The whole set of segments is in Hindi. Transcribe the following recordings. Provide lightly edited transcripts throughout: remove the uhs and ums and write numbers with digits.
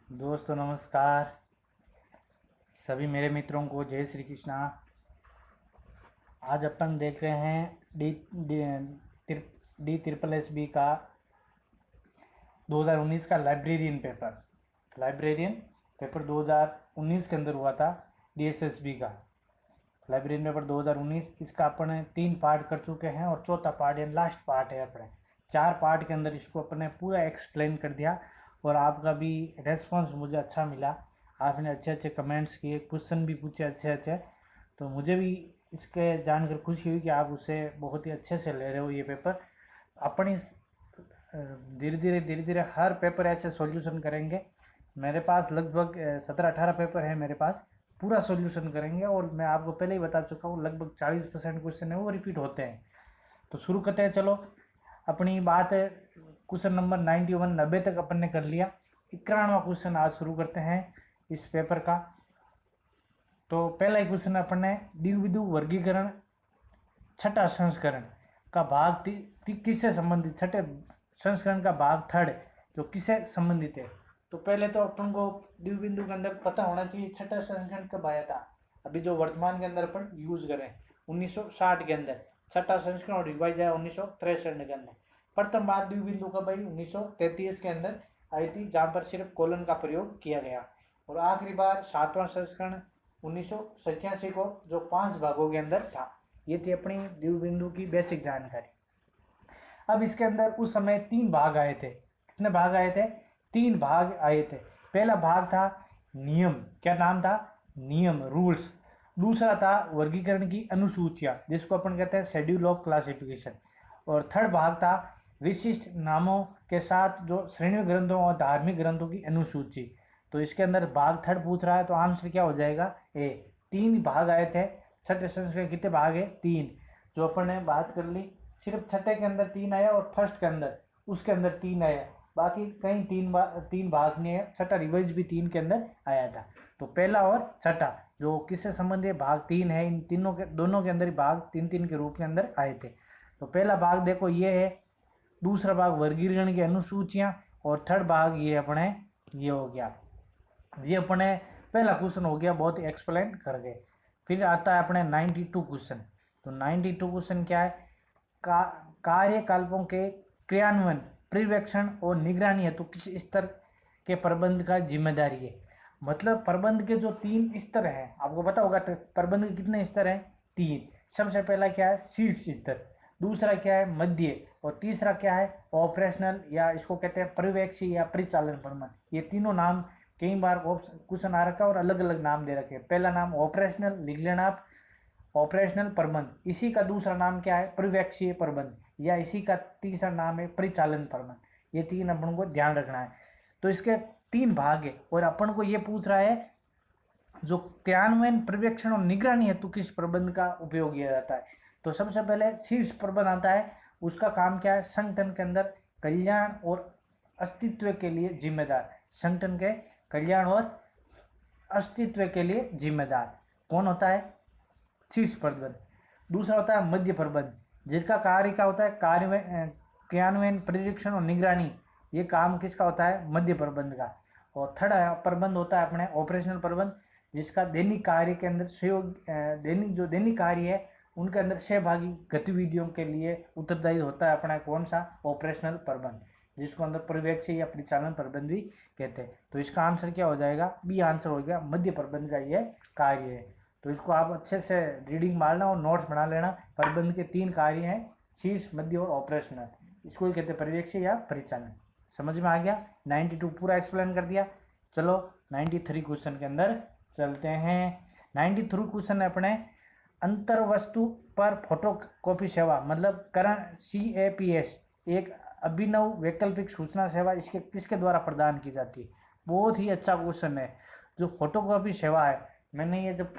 दोस्तों नमस्कार। सभी मेरे मित्रों को जय श्री कृष्णा। आज अपन देख रहे हैं D D D triple S B का 2019 का लाइब्रेरियन पेपर 2019 के अंदर हुआ था। डीएसएसबी का लाइब्रेरियन पेपर 2019, इसका अपने 3 पार्ट कर चुके हैं और चौथा पार्ट या लास्ट पार्ट है। अपने 4 पार्ट के अंदर इसको अपने पूरा एक्सप्लेन कर दिया और आपका भी रेस्पॉन्स मुझे अच्छा मिला। आपने अच्छे अच्छे कमेंट्स किए, क्वेश्चन भी पूछे अच्छे अच्छे, तो मुझे भी इसके जानकर खुशी हुई कि आप उसे बहुत ही अच्छे से ले रहे हो ये पेपर। अपन इस धीरे धीरे हर पेपर ऐसे सॉल्यूशन करेंगे। मेरे पास लगभग 17-18 पेपर है मेरे पास, पूरा सॉल्यूशन करेंगे। और मैं आपको पहले ही बता चुका हूँ लगभग 40% क्वेश्चन है वो रिपीट होते हैं। तो शुरू करते हैं। चलो अपनी बात है, क्वेश्चन नंबर 90 तक अपन ने कर लिया। 91वां क्वेश्चन आज शुरू करते हैं इस पेपर का। तो पहला ही क्वेश्चन अपन ने द्विविध वर्गीकरण छठा संस्करण का भाग किससे संबंधित, छठे संस्करण का भाग थर्ड जो किससे संबंधित है। तो पहले तो अपन को द्विबिंदु के अंदर पता होना चाहिए छठा संस्करण कब आया था। अभी जो वर्तमान के अंदर अपन यूज करें 1960 के अंदर छठा संस्करण और रिवाइज आया 1963 के अंदर। प्रथम बार द्विबिंदु कब आई 1933 के अंदर आई थी, जहाँ पर सिर्फ कोलन का प्रयोग किया गया। और आखिरी बार 7वां संस्करण 1987 को जो 5 भागों के अंदर था। ये थी अपनी द्विबिंदु की बेसिक जानकारी। अब इसके अंदर उस समय 3 भाग आए थे। कितने भाग आए थे? 3 भाग आए थे। पहला भाग था नियम, क्या नाम था? नियम, रूल्स। दूसरा था वर्गीकरण की अनुसूचियां, जिसको अपन कहते हैं शेड्यूल ऑफ क्लासिफिकेशन। और थर्ड भाग था विशिष्ट नामों के साथ जो श्रेणी ग्रंथों और धार्मिक ग्रंथों की अनुसूची। तो इसके अंदर भाग थर्ड पूछ रहा है, तो आंसर क्या हो जाएगा? ए। 3 भाग आए थे छठे संस्करण। कितने भाग है? 3, जो अपन ने बात कर ली। सिर्फ छठे के अंदर 3 आया और फर्स्ट के अंदर उसके अंदर 3 आया, बाकी कहीं 3 भाग नहीं है। छठा रिवाइज भी 3 के अंदर आया था। तो पहला और छठा जो किससे संबंधित भाग 3 है, इन तीनों के दोनों के अंदर भाग 3-3 के रूप के अंदर आए थे। तो पहला भाग देखो ये है, दूसरा भाग वर्गीकरण की अनुसूचियां, और थर्ड भाग ये अपने ये हो गया। ये अपने पहला क्वेश्चन हो गया, बहुत ही एक्सप्लेन कर गए। फिर आता है अपने 92 क्वेश्चन। तो 92 क्वेश्चन क्या है? कार्यकल्पों के क्रियान्वयन, पर्यवेक्षण और निगरानी हेतु किस स्तर के प्रबंध का जिम्मेदारी है। मतलब प्रबंध के जो 3 स्तर हैं, आपको पता होगा प्रबंध के कितने स्तर हैं? 3। सबसे पहला क्या है? शीर्ष स्तर। दूसरा क्या है? मध्य। और तीसरा क्या है? ऑपरेशनल, या इसको कहते हैं पर्यवेक्षी या परिचालन प्रबंध। ये तीनों नाम कई बार क्वेश्चन आ रखा है और अलग अलग नाम दे रखे हैं। पहला नाम ऑपरेशनल लिख लेना आप, ऑपरेशनल प्रबंध। इसी का दूसरा नाम क्या है? पर्यवेक्षीय प्रबंध, या इसी का तीसरा नाम है परिचालन प्रबंध। ये 3 अपन को ध्यान रखना है। तो इसके 3 भाग है और अपन को ये पूछ रहा है जो क्रियान्वयन, पर्यवेक्षण और निगरानी हेतु किस प्रबंध का उपयोग किया जाता है। तो सबसे पहले शीर्ष प्रबंध आता है। उसका काम क्या है? संगठन के अंदर कल्याण और अस्तित्व के लिए जिम्मेदार, संगठन के कल्याण और अस्तित्व के लिए जिम्मेदार कौन होता है? शीर्ष प्रबंध। दूसरा होता है मध्य प्रबंध, जिसका कार्य क्या होता है? क्रियान्वयन, पर्यवेक्षण और निगरानी। ये काम किसका होता है? मध्य प्रबंध का। और थर्ड प्रबंध होता है अपने ऑपरेशनल प्रबंध, जिसका दैनिक कार्य के अंदर सहयोग, दैनिक कार्य है उनके अंदर सहभागी गतिविधियों के लिए उत्तरदायी होता है अपना कौन सा? ऑपरेशनल प्रबंध, जिसको अंदर पर्यवेक्षी या परिचालन प्रबंध भी कहते हैं। तो इसका आंसर क्या हो जाएगा? बी आंसर हो गया, मध्य प्रबंध का ये कार्य है। तो इसको आप अच्छे से रीडिंग मारना और नोट्स बना लेना। प्रबंध के 3 कार्य हैं, शीर्ष, मध्य और ऑपरेशनल। इसको ही कहते हैं पर्यवेक्षी या परिचालन। समझ में आ गया? 92 पूरा एक्सप्लेन कर दिया। चलो 93 क्वेश्चन के अंदर चलते हैं। 93 क्वेश्चन अपने अंतर वस्तु पर फोटोकॉपी सेवा, मतलब करंट CAPS, एक अभिनव वैकल्पिक सूचना सेवा इसके किसके द्वारा प्रदान की जाती है। बहुत ही अच्छा क्वेश्चन है। जो फोटोकॉपी सेवा है, मैंने ये जब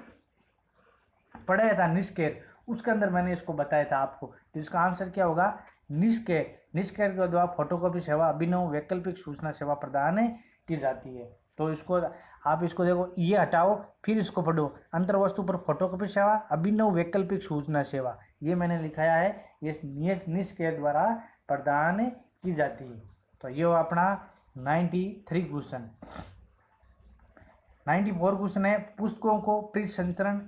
पढ़ाया था निष्केर, उसके अंदर मैंने इसको बताया था आपको। तो इसका आंसर क्या होगा? निष्केर के द्वारा फोटोकॉपी सेवा अभिनव वैकल्पिक सूचना सेवा प्रदान की जाती है। तो इसको आप इसको देखो, ये हटाओ फिर इसको पढ़ो। अंतर्वस्तु पर फोटोकॉपी सेवा अभिनव वैकल्पिक सूचना सेवा, ये मैंने लिखाया है, ये निष्केर द्वारा प्रदान की जाती है। तो ये अपना 93 क्वेश्चन। 94 क्वेश्चन है, पुस्तकों को पृष्ठ संचरण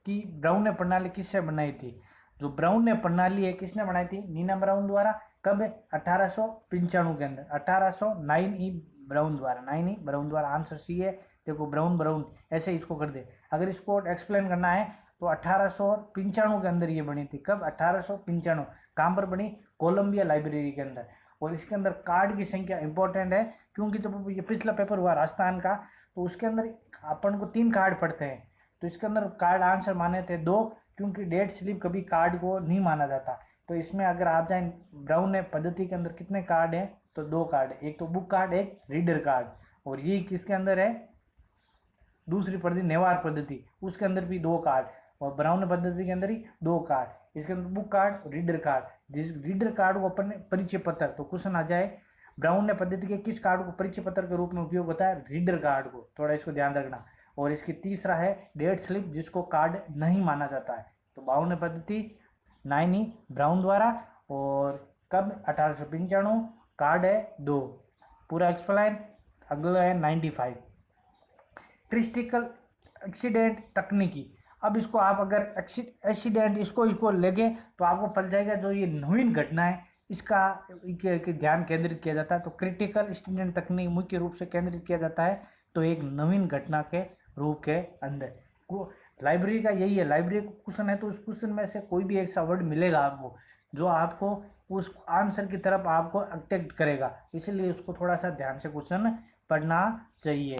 की ब्राउन ने प्रणाली किससे बनाई थी? जो ब्राउन ने प्रणाली है किसने बनाई थी? नीना ब्राउन द्वारा। कब? 1895 के अंदर, 1809 ई ब्राउन द्वारा, 9 ई ब्राउन द्वारा। आंसर सी है। देखो ब्राउन ब्राउन ऐसे इसको कर दे। अगर इसको एक्सप्लेन करना है तो 1895 के अंदर ये बनी थी। कब? 1895। कहाँ पर बनी? कोलंबिया लाइब्रेरी के अंदर। और इसके अंदर कार्ड की संख्या इंपॉर्टेंट है, क्योंकि जब ये पिछला पेपर हुआ राजस्थान का तो उसके अंदर अपन को 3 कार्ड पड़ते हैं, तो इसके अंदर कार्ड आंसर माने थे 2, क्योंकि डेट स्लिप कभी कार्ड को नहीं माना जाता। तो इसमें अगर आप जाए ब्राउन ने पद्धति के अंदर कितने कार्ड हैं? तो 2 कार्ड, एक तो बुक कार्ड, एक रीडर कार्ड। और ये किसके अंदर है? दूसरी पद्धति नेवार पद्धति, उसके अंदर भी 2 कार्ड, और ब्राउन पद्धति के अंदर ही 2 कार्ड। इसके अंदर बुक कार्ड, रीडर कार्ड। जिस रीडर कार्ड को अपन परिचय पत्र, तो क्वेश्चन आ जाए ब्राउन ने पद्धति के किस कार्ड को परिचय पत्र के रूप में उपयोग होता है? रीडर कार्ड को। थोड़ा इसको ध्यान रखना। और इसकी तीसरा है डेट स्लिप, जिसको कार्ड नहीं माना जाता है। तो ब्राउन ने पद्धति 9 ई ब्राउन द्वारा, और कब? 1895। कार्ड है 2। पूरा एक्सप्लेन। अगला है 95 क्रिटिकल एक्सीडेंट तकनीकी। अब इसको आप अगर एक्सीडेंट इसको लेंगे तो आपको पता जाएगा जो ये नवीन घटना है इसका ध्यान केंद्रित किया जाता है। तो क्रिटिकल एक्सीडेंट तकनीक मुख्य रूप से केंद्रित किया जाता है तो एक नवीन घटना के रूप के अंदर। लाइब्रेरी का यही है, लाइब्रेरी का क्वेश्चन है तो उस क्वेश्चन में से कोई भी एक सा वर्ड मिलेगा आपको जो आपको उस आंसर की तरफ आपको अट्रैक्ट करेगा, इसलिए उसको थोड़ा सा ध्यान से क्वेश्चन पढ़ना चाहिए।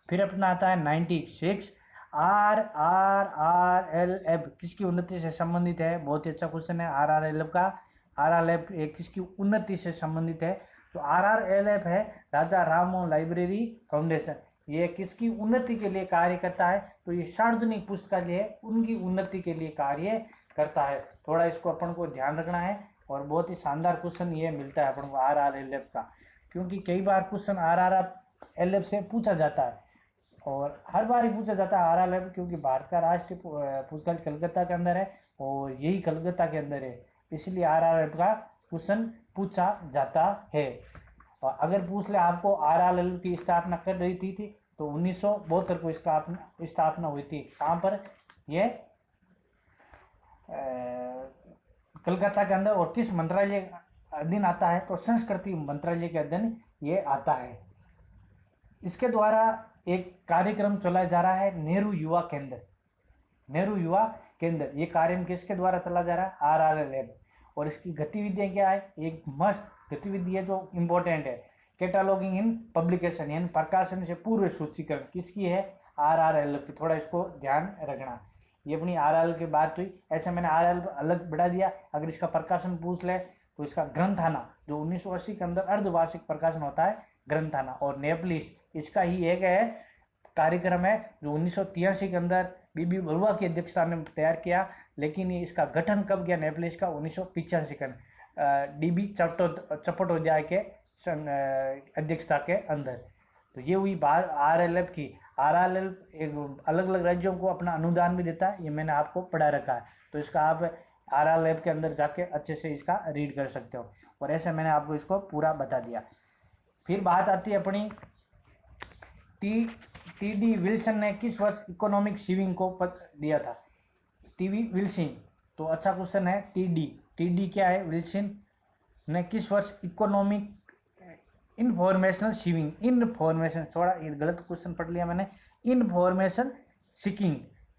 फिर अपना आता है 96 RRLF किसकी उन्नति से संबंधित है? बहुत ही अच्छा क्वेश्चन है RRLF का। RRLF किसकी उन्नति से संबंधित है? तो RRLF है राजा राममोहन लाइब्रेरी फाउंडेशन। ये किसकी उन्नति के लिए कार्य करता है? तो ये सार्वजनिक पुस्तकालय है, उनकी उन्नति के लिए कार्य करता है। थोड़ा इसको अपन को ध्यान रखना है। और बहुत ही शानदार क्वेश्चन ये मिलता है अपन को RRLF का, क्योंकि कई बार क्वेश्चन RRLF से पूछा जाता है और हर बार ही पूछा जाता है RRLF, क्योंकि भारत का राष्ट्रीय पुस्तकालय कलकत्ता के अंदर है और यही कलकत्ता के अंदर है, इसलिए RRLF का क्वेश्चन पूछा जाता है। और अगर पूछ ले आपको RRLF की स्थापना कर रही थी तो 1972 को इसका स्थापना हुई थी। कहाँ पर? ये कलकत्ता के अंदर। और किस मंत्रालय अधीन आता है? तो संस्कृति मंत्रालय के अधीन ये आता है। इसके द्वारा एक कार्यक्रम चलाया जा रहा है नेहरू युवा केंद्र। नेहरू युवा केंद्र ये कार्य किसके द्वारा चला जा रहा है? RRLF। और इसकी गतिविधियां क्या है? एक मस्ट गतिविधि है जो इम्पोर्टेंट है, कैटालॉगिंग इन पब्लिकेशन, यानी प्रकाशन से पूर्व सूचीकरण किसकी है? RRLF की। थोड़ा इसको ध्यान रखना। ये अपनी RRLF की बात हुई, ऐसे मैंने RRLF अलग बढ़ा दिया। अगर इसका प्रकाशन पूछ ले तो इसका ग्रंथाना जो 1980 के अंदर अर्धवार्षिक प्रकाशन होता है ग्रंथाना। और नेपलिस इसका ही एक है कार्यक्रम है जो 1983 के अंदर बीबी बरुआ की अध्यक्षता में तैयार किया, लेकिन ये इसका गठन कब किया नेपलिस का? 1985 के अंदर DB चट्टोपाध्याय के अध्यक्षता के अंदर। तो ये हुई बात RRLF की। RRLF एक अलग अलग राज्यों को अपना अनुदान भी देता है, ये मैंने आपको पढ़ा रखा है, तो इसका आप RRLF के अंदर जाके अच्छे से इसका रीड कर सकते हो। और ऐसे मैंने आपको इसको पूरा बता दिया। फिर बात आती है अपनी TD विल्सन ने किस वर्ष इकोनॉमिक सीविंग को दिया था? TD Wilson. तो अच्छा क्वेश्चन है। TD क्या है? विल्सन ने किस वर्ष इकोनॉमिक इन्फॉर्मेशनल सीविंग, इन्फॉर्मेशन, थोड़ा ये गलत क्वेश्चन पढ़ लिया मैंने, इन्फॉर्मेशन सीकिंग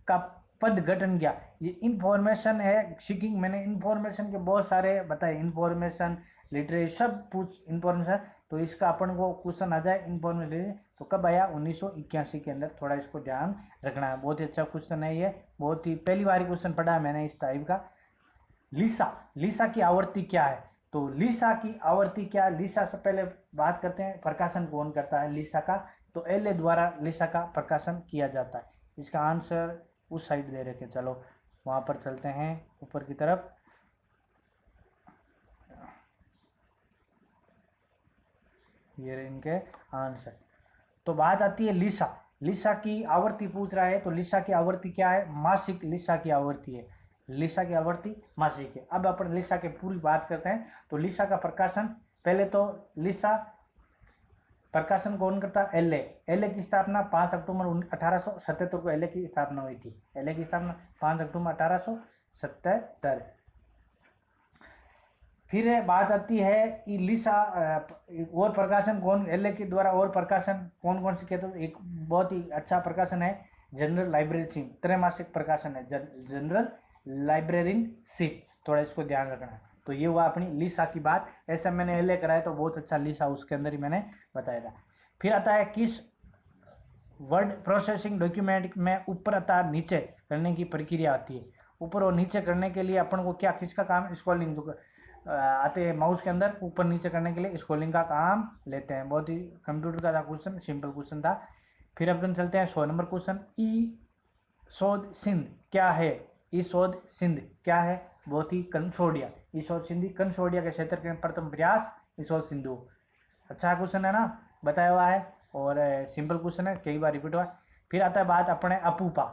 का पद गठन किया। ये इन्फॉर्मेशन है सीकिंग, मैंने इन्फॉर्मेशन के बहुत सारे बताए, इन्फॉर्मेशन लिटरेरी सब कुछ इन्फॉर्मेशन। तो इसका अपन को क्वेश्चन आ जाए इन्फॉर्मेशन तो कब आया? 1981 के अंदर। थोड़ा इसको ध्यान रखना है, बहुत ही अच्छा क्वेश्चन है ये, बहुत ही पहली बार क्वेश्चन पढ़ा है मैंने इस टाइप का। लीसा की आवर्ती क्या है? तो लीसा की आवर्ती क्या है? लीसा से पहले बात करते हैं प्रकाशन कौन करता है लीसा का? तो LA द्वारा लीसा का प्रकाशन किया जाता है। इसका आंसर उस साइड दे रखे, चलो वहाँ पर चलते हैं ऊपर की तरफ। ये इनके आंसर। तो बात आती है लीसा की आवृत्ति पूछ रहा है, तो लीसा की आवृत्ति क्या है? मासिक लीसा की आवृत्ति है। लीसा की आवृत्ति मासिक है। अब अपन लीसा के पूरी बात करते हैं। तो लीसा का प्रकाशन, पहले तो लीसा प्रकाशन कौन करता? एलए। एलए की स्थापना 5 अक्टूबर 1877 को एलए की स्थापना हुई थी। एलए की स्थापना 5 अक्टूबर 1877। फिर बात आती है कि लिसा और प्रकाशन कौन एलए के द्वारा और प्रकाशन कौन कौन से किया? तो एक बहुत ही अच्छा प्रकाशन है जनरल लाइब्रेरी, त्रैमासिक प्रकाशन है जनरल लाइब्रेरीशिप, थोड़ा इसको ध्यान रखना है। तो ये हुआ अपनी लिसा की बात। ऐसा मैंने एलए कराया तो बहुत अच्छा लिसा उसके अंदर ही मैंने बताया था। फिर आता है किस वर्ड प्रोसेसिंग डॉक्यूमेंट में ऊपर अतः नीचे करने की प्रक्रिया आती है। ऊपर और नीचे करने के लिए अपन को क्या किसका काम? स्क्रॉलिंग जो आते हैं माउस के अंदर ऊपर नीचे करने के लिए स्क्रॉलिंग का काम लेते हैं। बहुत ही कंप्यूटर का था क्वेश्चन, सिंपल क्वेश्चन था। फिर अपन चलते हैं 100 नंबर क्वेश्चन। ई सोद सिंध क्या है? ई सोद सिंध क्या है? बहुत ही कंसोडिया, ई सोद सिंधी कंसोडिया के क्षेत्र के प्रथम प्रयास ई सोद सिंधु। अच्छा क्वेश्चन है ना, बताया हुआ है और सिंपल क्वेश्चन है, कई बार रिपीट हुआ है। फिर आता है बात अपने अपूपा।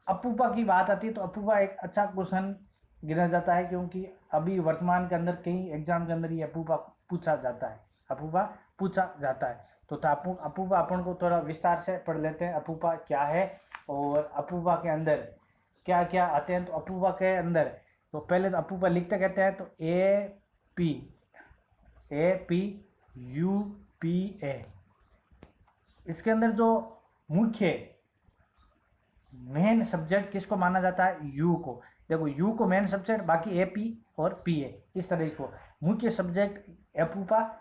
अपूपा की बात आती है तो अपूपा एक अच्छा क्वेश्चन गिना जाता है, क्योंकि अभी वर्तमान के अंदर कई एग्जाम के अंदर ये अपूपा पूछा जाता है। अपूपा पूछा जाता है तो अपूपा अपन को थोड़ा विस्तार से पढ़ लेते हैं। अपूपा क्या है और अपूपा के अंदर क्या क्या आते हैं। तो अपूपा के अंदर तो पहले तो अपूपा लिखते कहते हैं तो APUPA। इसके अंदर जो मुख्य मेन सब्जेक्ट किसको माना जाता है? यू को। देखो यू को मेन सब्जेक्ट, बाकी एपी और पीए इस तरह को मुख्य सब्जेक्ट अपूपा।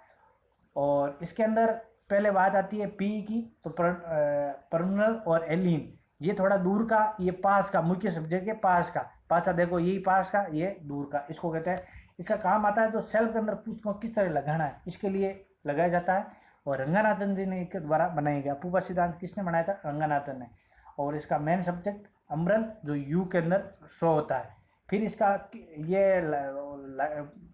और इसके अंदर पहले बात आती है पी की, तो पर्मनल और एलिन ये थोड़ा दूर का, ये पास का मुख्य सब्जेक्ट है। पास का पासा देखो यही पास का, ये दूर का, इसको कहते हैं। इसका काम आता है तो सेल के अंदर पुष्प को किस तरह लगाना है इसके लिए लगाया जाता है। और रंगानाथन जी ने इसके द्वारा बनाया गया। अपूपा सिद्धांत किसने बनाया था? रंगानाथन ने। और इसका मेन सब्जेक्ट अम्रन जो यू के अंदर शो होता है। फिर इसका ये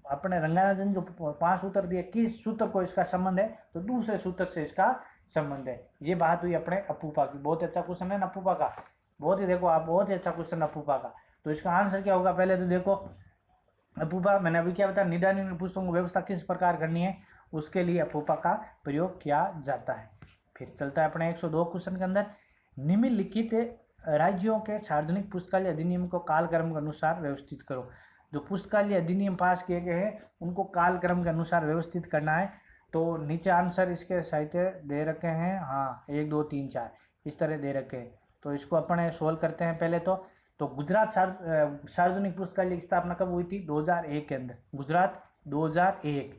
अपने रंगानाथन जो 5 सूत्र दिए, किस सूत्र को इसका संबंध है? तो दूसरे सूत्र से इसका संबंध है। ये बात हुई अपने अपूपा की। बहुत अच्छा क्वेश्चन है ना अपूपा का, बहुत ही देखो आप, बहुत ही अच्छा क्वेश्चन अपूपा का। तो इसका आंसर क्या होगा? पहले तो देखो अपूपा मैंने अभी क्या बताया, निदान पुस्तकों की व्यवस्था किस प्रकार करनी है उसके लिए अपूपा का प्रयोग किया जाता है। फिर चलता है अपने 102 क्वेश्चन के अंदर। निम्नलिखित राज्यों के सार्वजनिक पुस्तकालय अधिनियम को कालक्रम के अनुसार व्यवस्थित करो। जो पुस्तकालय अधिनियम पास किए गए हैं उनको कालक्रम के अनुसार व्यवस्थित करना है। तो नीचे आंसर इसके साहित्य दे रखे हैं, हाँ 1 2 3 4 इस तरह दे रखे हैं। तो इसको अपन सोल्व करते हैं पहले तो गुजरात सार्वजनिक पुस्तकालय की स्थापना कब हुई थी? 2001 के अंदर, गुजरात 2001।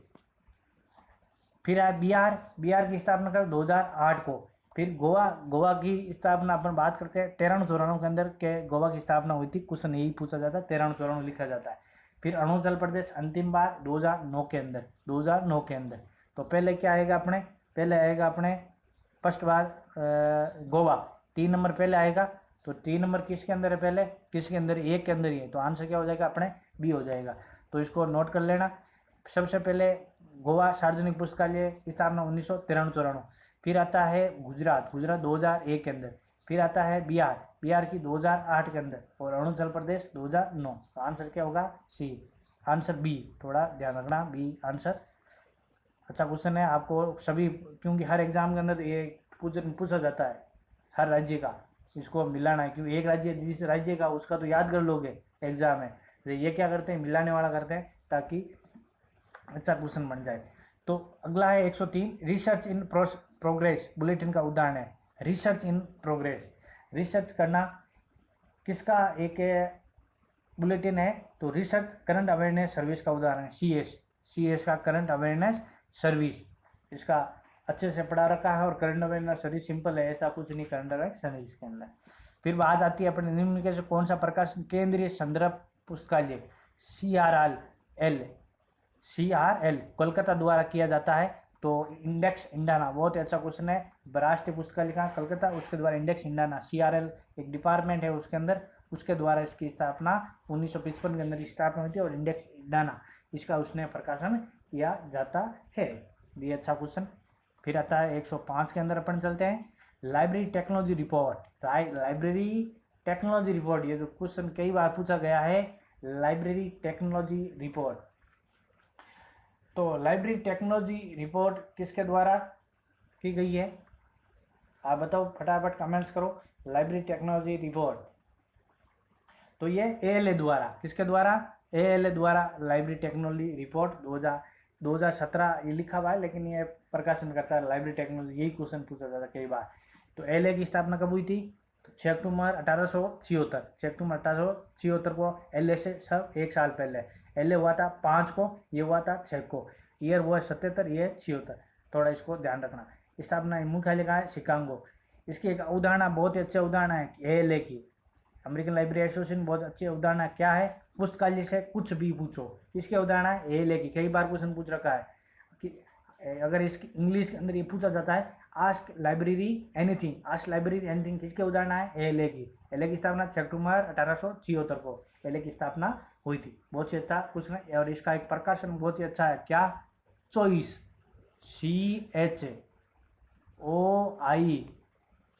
फिर है बिहार की स्थापना कब? 2008 को। फिर गोवा की स्थापना अपन बात करते हैं 93-94 के अंदर के गोवा की स्थापना हुई थी। क्वेश्चन यही पूछा जाता है, 93-94 लिखा जाता है। फिर अरुणाचल प्रदेश अंतिम बार 2009 के अंदर, 2009 के अंदर। तो पहले क्या आएगा अपने? पहले आएगा अपने फर्स्ट बार गोवा, 3 नंबर पहले आएगा। तो 3 नंबर किसके अंदर है? पहले किसके अंदर? 1 के अंदर ही है। तो आंसर क्या हो जाएगा अपने? बी हो जाएगा। तो इसको नोट कर लेना। सबसे पहले गोवा सार्वजनिक पुस्तकालय की स्थापना 1993-94। फिर आता है गुजरात 2001 के अंदर। फिर आता है बिहार की 2008 के अंदर। और अरुणाचल प्रदेश 2009। तो आंसर क्या होगा? सी, आंसर बी। थोड़ा ध्यान रखना, बी आंसर। अच्छा क्वेश्चन है आपको सभी, क्योंकि हर एग्जाम के अंदर ये पूछा जाता है हर राज्य का, इसको मिलाना है। क्योंकि एक राज्य जिस राज्य का उसका तो याद कर लोगे एग्जाम में, तो ये क्या करते हैं मिलाने वाला करते हैं ताकि अच्छा क्वेश्चन बन जाए। तो अगला है 103 रिसर्च इन प्रोग्रेस बुलेटिन का उदाहरण है। रिसर्च इन प्रोग्रेस, रिसर्च करना किसका एक बुलेटिन है? तो रिसर्च करंट अवेयरनेस सर्विस का उदाहरण है। सीएस का करंट अवेयरनेस सर्विस, इसका अच्छे से पढ़ा रखा है। और करंट अवेयरनेस सर्विस सिंपल है, ऐसा कुछ नहीं करंट अवेयरनेस सर्विस के अंदर। फिर बात आती है अपने निम्न से कौन सा प्रकाशन केंद्रीय संदर्भ पुस्तकालय CRL कोलकाता द्वारा किया जाता है? तो इंडेक्स इंडाना, बहुत ही अच्छा क्वेश्चन है। राष्ट्रीय पुस्तकालय कहाँ? कलकत्ता, उसके द्वारा इंडेक्स इंडाना CRL एक डिपार्टमेंट है उसके अंदर, उसके द्वारा इसकी स्थापना 1955 के अंदर स्थापना हुई थी। और इंडेक्स इंडाना इसका उसने प्रकाशन किया जाता है। ये अच्छा क्वेश्चन। फिर आता है 105 के अंदर अपन चलते हैं library technology report. Library technology report, ये जो क्वेश्चन कई बार पूछा गया है, लाइब्रेरी टेक्नोलॉजी रिपोर्ट। तो लाइब्रेरी टेक्नोलॉजी रिपोर्ट किसके द्वारा की गई है? आप बताओ, फटाफट कमेंट्स करो। लाइब्रेरी टेक्नोलॉजी रिपोर्ट, तो ये ALA द्वारा, किसके द्वारा? ALA द्वारा लाइब्रेरी टेक्नोलॉजी रिपोर्ट 2017 ये लिखा हुआ है, लेकिन ये प्रकाशन करता है लाइब्रेरी टेक्नोलॉजी। यही क्वेश्चन पूछा जाता है कई बार। तो ALA की स्थापना कब हुई थी? तो 6 अक्टूबर 1876। 6 अक्टूबर 1876 को LA से सब एक साल पहले। LA हुआ था 5 को, ये हुआ था 6 को। ईयर हुआ 77, ये 76। थोड़ा इसको ध्यान रखना। स्थापना मुख्यालय का है शिकागो। इसकी एक उदाहरण, बहुत ही अच्छे उदाहरण है ALA की। अमेरिकन लाइब्रेरी एसोसिएशन बहुत अच्छे उदाहरण है। क्या है? पुस्तकालय से कुछ भी पूछो, किसके उदाहरण है? ALA की। कई बार क्वेश्चन पूछ रखा है कि अगर इसकी इंग्लिश के अंदर ये पूछा जाता है, ask library anything, ask library anything, किसके उदाहरण है? ALA की। ALA की स्थापना 6 अक्टूबर 1876 को ALA की स्थापना हुई थी। बहुत ही अच्छा कुछ नहीं। और इसका एक प्रकाशन बहुत ही अच्छा है, क्या? चॉइस,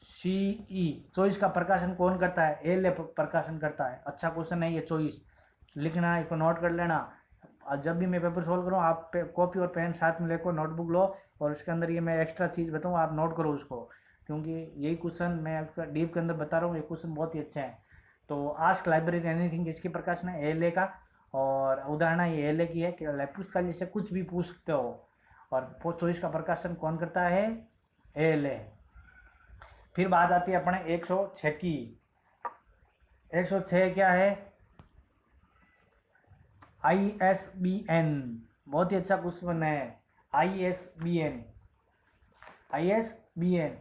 CHOICE, चॉइस का प्रकाशन कौन करता है? ALA प्रकाशन करता है। अच्छा क्वेश्चन है ये, चॉइस लिखना है, इसको नोट कर लेना। और जब भी मैं पेपर सोल्व करूँ, आप कॉपी और पेन साथ में लेकर नोटबुक लो, और उसके अंदर ये मैं एक्स्ट्रा चीज़ बताऊँ, आप नोट करो उसको, क्योंकि यही क्वेश्चन मैं डीप के अंदर बता रहा हूँ। ये क्वेश्चन बहुत ही अच्छे हैं। तो आस्क लाइब्रेरी एनीथिंग इसकी प्रकाशन है ALA का, और उदाहरण ये ALA की है कि पुस्तकालय से कुछ भी पूछ सकते हो। और चॉइस का प्रकाशन कौन करता है? ALA। फिर बात आती है अपने 106 की। 106 क्या है? ISBN। बहुत ही अच्छा क्वेश्चन है ISBN। ISBN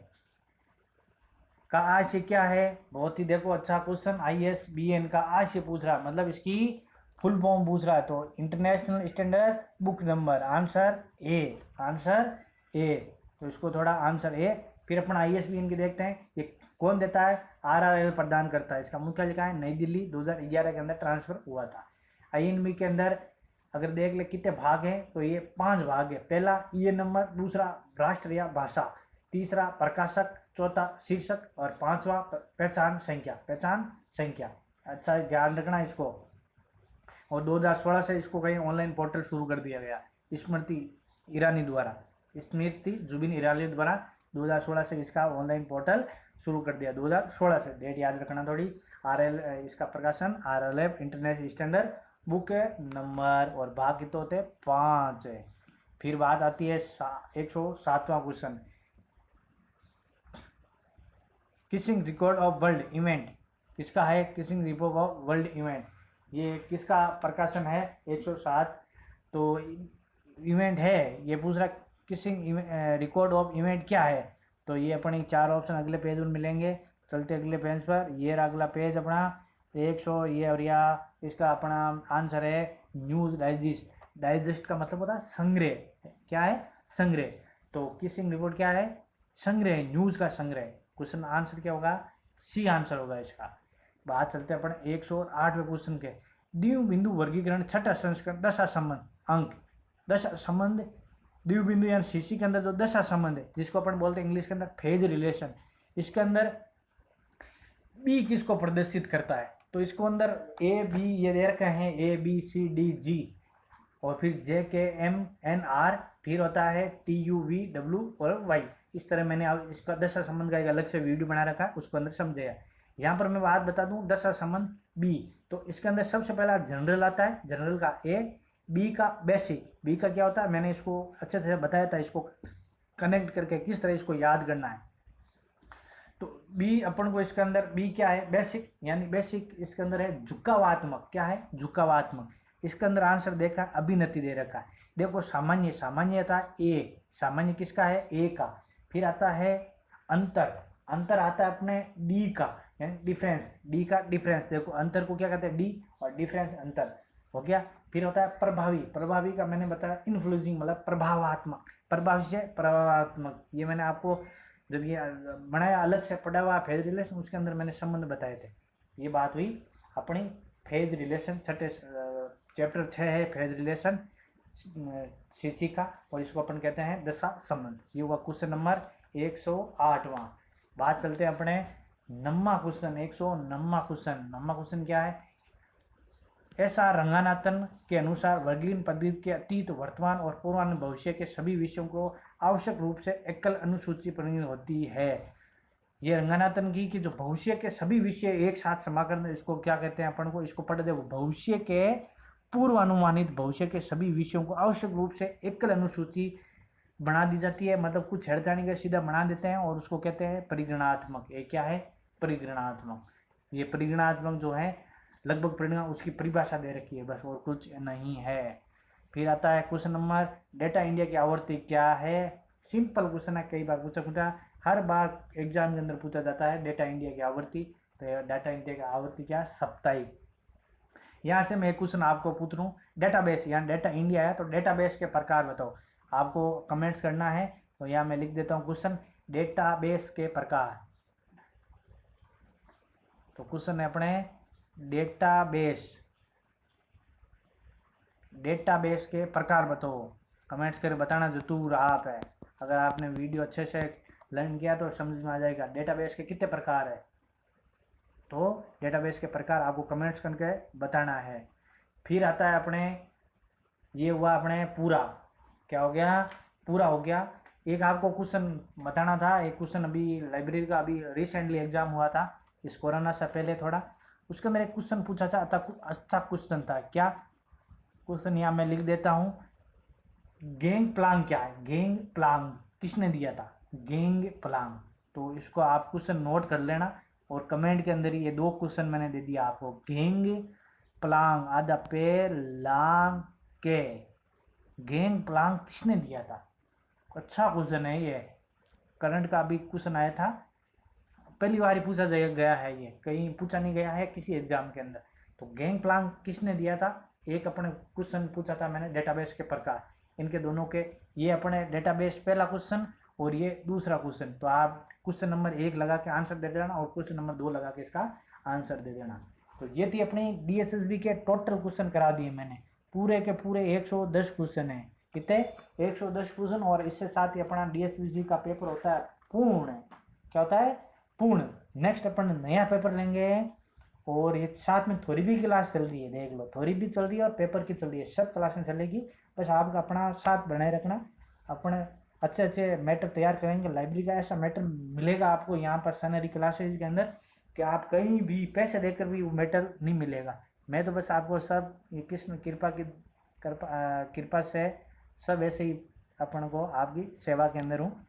का आशय क्या है? बहुत ही देखो अच्छा क्वेश्चन। ISBN का आशय पूछ रहा, मतलब इसकी फुल फॉर्म पूछ रहा है। तो international standard book number, answer A, answer A। तो इसको थोड़ा आंसर A। फिर अपन ISBN की देखते हैं, ये कौन देता है? RRL प्रदान करता है। इसका मुख्यालय कहाँ है? नई दिल्ली। 2011 के अंदर ट्रांसफर हुआ था। INB के अंदर अगर देख ले कितने भाग हैं, तो ये 5 भाग है। पहला ये नंबर, दूसरा राष्ट्र या भाषा, तीसरा प्रकाशक, चौथा शीर्षक, और 5वां पहचान संख्या, पहचान संख्या। अच्छा ध्यान रखना इसको। और 2016 से इसको कहीं ऑनलाइन पोर्टल शुरू कर दिया गया स्मृति ईरानी द्वारा, स्मृति जुबिन ईरानी द्वारा 2016 से इसका ऑनलाइन पोर्टल शुरू कर दिया। 2016 से, डेट याद रखना थोड़ी। RL इसका प्रकाशन RLF international standard book number, और भाग कितने होते हैं? 5 है। फिर बात आती है 107वां question, Keesing record of world event. किसका है? Keesing record of world event. ये किसका प्रकाशन है? 107। तो इवेंट है, ये पूछ रहा किसिंग रिकॉर्ड ऑफ इवेंट क्या है? तो ये अपने 4 ऑप्शन अगले पेज में मिलेंगे। चलते अगले पेज पर। ये अगला पेज अपना 100, ये और या इसका अपना आंसर है न्यूज़ डाइजेस्ट। डाइजेस्ट का मतलब होता है संग्रह। क्या है? संग्रह। तो किसिंग रिपोर्ट क्या है? संग्रह, न्यूज़ का संग्रह। क्वेश्चन आंसर क्या होगा? C आंसर होगा इसका। बात चलते हैं अपन 108वें क्वेश्चन के, द्विव बिंदु वर्गीकरण छठा संस्करण दशा संबंध अंक। दशा संबंध, द्विव बिंदु यानी CC के अंदर जो दशा संबंध है, जिसको अपन बोलते हैं इंग्लिश के अंदर फेज रिलेशन, इसके अंदर B किसको प्रदर्शित करता है? तो इसको अंदर AB ये दे रखे हैं, ABCDG, और फिर JKMNR, फिर होता है TUVW और Y। इस तरह मैंने इसका दशा संबंध का एक अलग से वीडियो बना रखा है, उसको अंदर समझेगा। यहाँ पर मैं बात बता दूं, दशा संबंध B, तो इसके अंदर सबसे पहला जनरल आता है, जनरल का A, B का बेसिक। B का क्या होता है? मैंने इसको अच्छे से बताया था, इसको कनेक्ट करके किस तरह इसको याद करना है। तो B अपन को इसके अंदर B क्या है? बेसिक, यानी बेसिक इसके अंदर है झुकावात्मक। क्या है? झुकावात्मक। इसके अंदर आंसर देखा, अभिनति दे रखा है। देखो सामान्य, सामान्य आता है A, सामान्य किसका है? A का। फिर आता है अंतर, अंतर आता है अपने D का, यानी डिफरेंस, D का डिफरेंस। देखो अंतर को क्या कहते हैं? D, और डिफरेंस अंतर हो गया। फिर होता है प्रभावी, प्रभावी का मैंने बताया इन्फ्लुएंसिंग, मतलब प्रभावात्मक, प्रभावी से प्रभावात्मक। ये मैंने आपको जब ये बनाया अलग से पढ़ा हुआ फेज रिलेशन, उसके अंदर मैंने संबंध बताए थे। ये बात हुई अपनी फेज रिलेशन, छठे चैप्टर 6 है फेज रिलेशन CC का, और इसको अपन कहते हैं दशा संबंध। ये हुआ क्वेश्चन नंबर 108वां। बात चलते हैं अपने 9वां क्वेश्चन, 109वां क्वेश्चन। 9वां क्वेश्चन क्या है? ऐसा रंगानाथन के अनुसार वर्गीकरण पद्धति के अतीत, वर्तमान और पूर्वानुमान भविष्य के सभी विषयों को आवश्यक रूप से एकल अनुसूची परिणत होती है। ये रंगानाथन की कि जो भविष्य के सभी विषय एक साथ समाकरण, इसको क्या कहते हैं अपन को, इसको पढ़ दे, भविष्य के पूर्वानुमानित भविष्य के सभी विषयों को आवश्यक रूप से एकल अनुसूची बना दी जाती है, मतलब कुछ छेड़छाड़ी का सीधा बना देते हैं और उसको कहते हैं परिगणनात्मक। ये क्या है? परिगणनात्मक। ये परिगणनात्मक जो है लगभग परिगणना, उसकी परिभाषा दे रखी है बस, और कुछ नहीं है। फिर आता है क्वेश्चन नंबर, डेटा इंडिया की आवृत्ति क्या है? सिंपल क्वेश्चन है, कई बार पूछा हर बार एग्जाम के अंदर पूछा जाता है डेटा इंडिया की आवृत्ति। तो डेटा इंडिया की आवृत्ति क्या? साप्ताहिक। यहाँ से मैं एक क्वेश्चन आपको पूछ रहा हूँ, डेटाबेस, यहाँ डेटा इंडिया है तो डेटाबेस के प्रकार बताओ। आपको कमेंट्स करना है, तो यहाँ मैं लिख देता हूँ क्वेश्चन, डेटाबेस के प्रकार। तो क्वेश्चन है अपने डेटाबेस के प्रकार बताओ। कमेंट्स करके बताना जो तू आप है। अगर आपने वीडियो अच्छे से लर्न किया तो समझ में आ जाएगा डेटाबेस के कितने प्रकार है। तो डेटाबेस के प्रकार आपको कमेंट्स करके बताना है। फिर आता है अपने, ये हुआ अपने पूरा, क्या हो गया? पूरा हो गया। एक आपको क्वेश्चन बताना था, एक क्वेश्चन अभी लाइब्रेरी का अभी रिसेंटली एग्जाम हुआ था, इस कोरोना से पहले थोड़ा, उसके अंदर एक क्वेश्चन पूछा था, अच्छा क्वेश्चन था। क्या क्वेश्चन? यहाँ मैं लिख देता हूँ, गेंग प्लांग क्या है? गेंग प्लांग किसने दिया था? गेंग प्लांग। तो इसको आप क्वेश्चन नोट कर लेना, और कमेंट के अंदर ये दो क्वेश्चन मैंने दे दिया आपको। गेंग प्लांग, आधा पेड़ लांग के, गेंग प्लांग किसने दिया था? अच्छा क्वेश्चन है ये, करंट का भी क्वेश्चन आया था, पहली बार ही पूछा गया है, ये कहीं पूछा नहीं गया है किसी एग्जाम के अंदर। तो गेंग प्लांग किसने दिया था? एक अपने क्वेश्चन पूछा था मैंने डेटाबेस के प्रकार, इनके दोनों के, ये अपने डेटाबेस पहला क्वेश्चन और ये दूसरा क्वेश्चन। तो आप क्वेश्चन नंबर 1 लगा के आंसर दे देना और क्वेश्चन नंबर 2 लगा के इसका आंसर दे देना। तो ये थी अपनी DSSB के टोटल क्वेश्चन करा दिए मैंने, पूरे के पूरे 110 क्वेश्चन है। कितने? 110 क्वेश्चन। और इससे साथ ही अपना DSSB का पेपर होता है पूर्ण। क्या होता है? पूर्ण। नेक्स्ट अपन नया पेपर लेंगे, और ये साथ में थोड़ी भी क्लास चल रही है, देख लो, थोड़ी भी चल रही है और पेपर की चल रही है, सब क्लासें चलेगी। बस आपका अपना साथ बनाए रखना, अपने अच्छे अच्छे मैटर तैयार करेंगे। लाइब्रेरी का ऐसा मैटर मिलेगा आपको यहाँ पर सैनरी क्लासेज के अंदर कि आप कहीं भी पैसे देकर भी वो मैटर नहीं मिलेगा। मैं तो बस आपको सब कृष्ण कृपा से सब ऐसे ही अपन को आपकी सेवा के अंदर हूँ।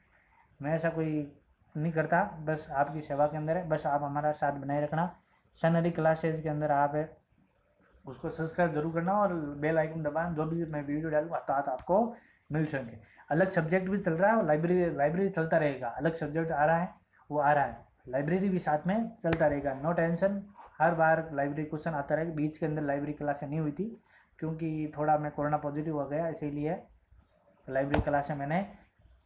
मैं ऐसा कोई नहीं करता, बस आपकी सेवा के अंदर है। बस आप हमारा साथ बनाए रखना। सैनरी क्लासेज के अंदर आप है उसको सब्सक्राइब जरूर करना और बेल आइकन दबाना, जो भी मैं वीडियो डालूंगा तो आपको मिल सके। अलग सब्जेक्ट भी चल रहा है और लाइब्रेरी चलता रहेगा। अलग सब्जेक्ट आ रहा है, वो आ रहा है, लाइब्रेरी भी साथ में चलता रहेगा, नो टेंशन। हर बार लाइब्रेरी क्वेश्चन आता रहेगा। बीच के अंदर लाइब्रेरी क्लासें नहीं हुई थी क्योंकि थोड़ा मैं कोरोना पॉजिटिव हो गया, इसीलिए लाइब्रेरी क्लासें मैंने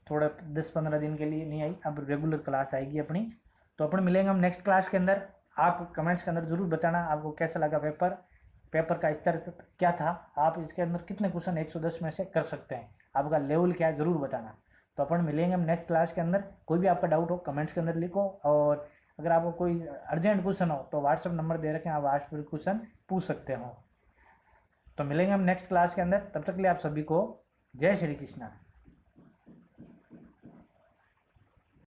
थोड़ा 10-15 दिन के लिए नहीं आई। अब रेगुलर क्लास आएगी अपनी। तो अपन मिलेंगे हम नेक्स्ट क्लास के अंदर। आप कमेंट्स के अंदर ज़रूर बताना आपको कैसा लगा पेपर का स्तर क्या था, आप इसके अंदर कितने क्वेश्चन 110 में से कर सकते हैं, आपका लेवल क्या है ज़रूर बताना। तो अपन मिलेंगे हम नेक्स्ट क्लास के अंदर। कोई भी आपका डाउट हो कमेंट्स के अंदर लिखो, और अगर आपको कोई अर्जेंट क्वेश्चन हो तो व्हाट्सअप नंबर दे रखें, आप व्हाट्सएप पर क्वेश्चन पूछ सकते हो। तो मिलेंगे हम नेक्स्ट क्लास के अंदर, तब तक के लिए आप सभी को जय श्री कृष्णा।